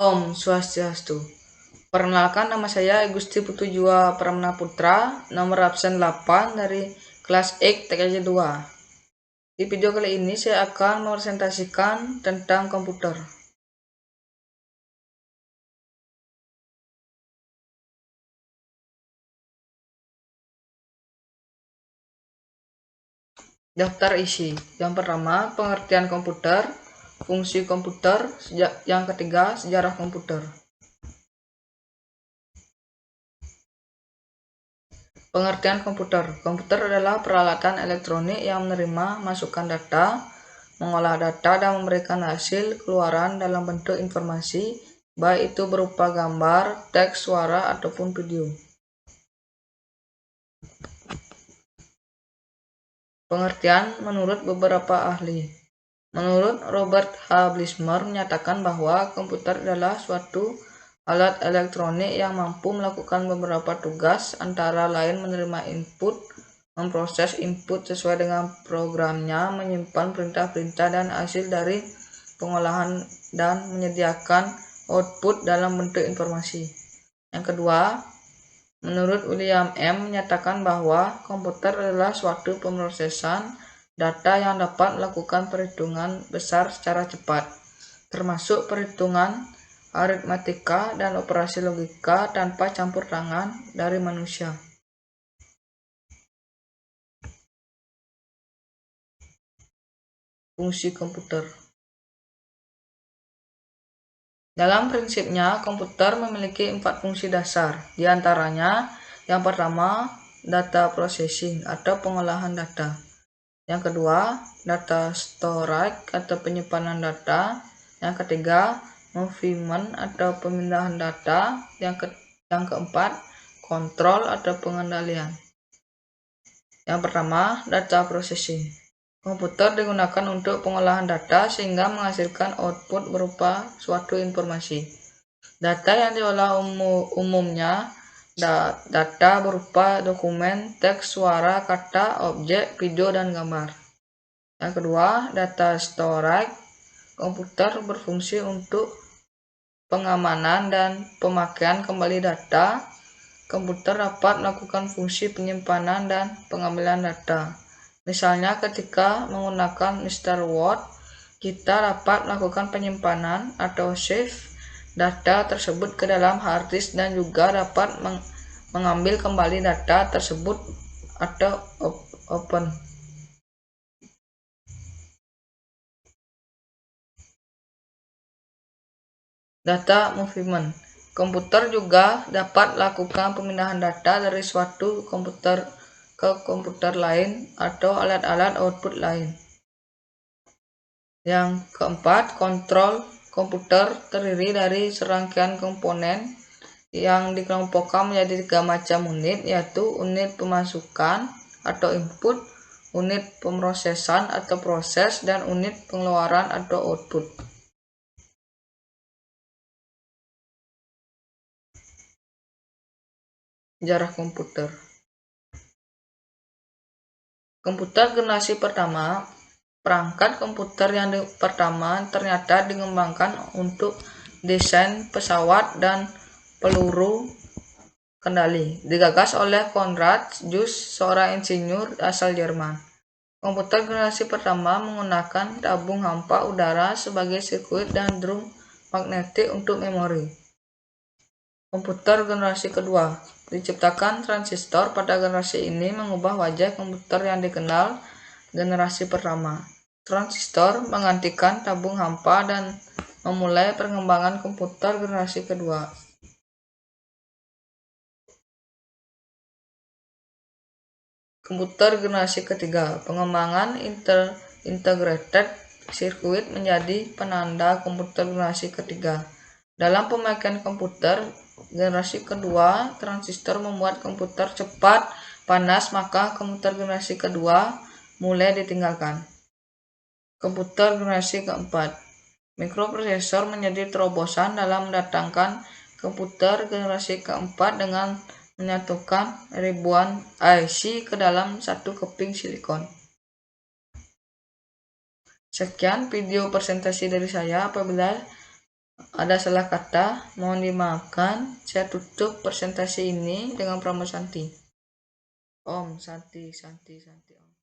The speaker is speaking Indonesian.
Om Swastiastu. Perkenalkan, nama saya Gusti Putujua Pramana Putra, nomor absen 8 dari kelas X TKJ 2. Di video kali ini saya akan mempresentasikan tentang komputer. Daftar isi. Yang pertama, pengertian komputer, fungsi komputer. Yang ketiga, sejarah komputer. Pengertian komputer. Komputer adalah peralatan elektronik yang menerima masukan data, mengolah data, dan memberikan hasil keluaran dalam bentuk informasi, baik itu berupa gambar, teks, suara, ataupun video. Pengertian menurut beberapa ahli. Menurut Robert H. Blismer menyatakan bahwa komputer adalah suatu alat elektronik yang mampu melakukan beberapa tugas, antara lain menerima input, memproses input sesuai dengan programnya, menyimpan perintah-perintah dan hasil dari pengolahan, dan menyediakan output dalam bentuk informasi. Yang kedua, menurut William M. menyatakan bahwa komputer adalah suatu pemrosesan data yang dapat melakukan perhitungan besar secara cepat, termasuk perhitungan aritmatika dan operasi logika tanpa campur tangan dari manusia. Fungsi komputer. Dalam prinsipnya, komputer memiliki 4 fungsi dasar. Di antaranya, yang pertama, data processing atau pengolahan data. Yang kedua, data storage atau penyimpanan data. Yang ketiga, movement atau pemindahan data. Yang keempat, kontrol atau pengendalian. Yang pertama, data processing. Komputer digunakan untuk pengolahan data sehingga menghasilkan output berupa suatu informasi. Data yang diolah umumnya data berupa dokumen, teks, suara, kata, objek, video, dan gambar. Yang kedua, data storage. Komputer berfungsi untuk pengamanan dan pemakaian kembali data. Komputer dapat melakukan fungsi penyimpanan dan pengambilan data. Misalnya ketika menggunakan Mr. Word, kita dapat melakukan penyimpanan atau save data tersebut ke dalam hard disk, dan juga dapat mengambil kembali data tersebut atau open. Data movement. Komputer juga dapat melakukan pemindahan data dari suatu komputer ke komputer lain atau alat-alat output lain. Yang keempat, kontrol. Komputer terdiri dari serangkaian komponen yang dikelompokkan menjadi 3 macam unit, yaitu unit pemasukan atau input, unit pemrosesan atau proses, dan unit pengeluaran atau output. Sejarah komputer. Komputer generasi pertama. Perangkat komputer yang pertama ternyata dikembangkan untuk desain pesawat dan peluru kendali. Digagas oleh Konrad Zuse, seorang insinyur asal Jerman. Komputer generasi pertama menggunakan tabung hampa udara sebagai sirkuit dan drum magnetik untuk memori. Komputer generasi kedua. Diciptakan transistor pada generasi ini mengubah wajah komputer yang dikenal generasi pertama. Transistor menggantikan tabung hampa dan memulai perkembangan komputer generasi kedua. Komputer generasi ketiga. Pengembangan integrated circuit menjadi penanda komputer generasi ketiga. Dalam pemakaian komputer generasi kedua, transistor membuat komputer cepat panas, maka komputer generasi kedua mulai ditinggalkan. Komputer generasi keempat. Mikroprosesor menjadi terobosan dalam mendatangkan komputer generasi keempat dengan menyatukan ribuan IC ke dalam satu keping silikon. Sekian video presentasi dari saya. Apabila ada salah kata, mohon dimaafkan. Saya tutup presentasi ini dengan Pramu Santi. Om Santi Santi Santi Om.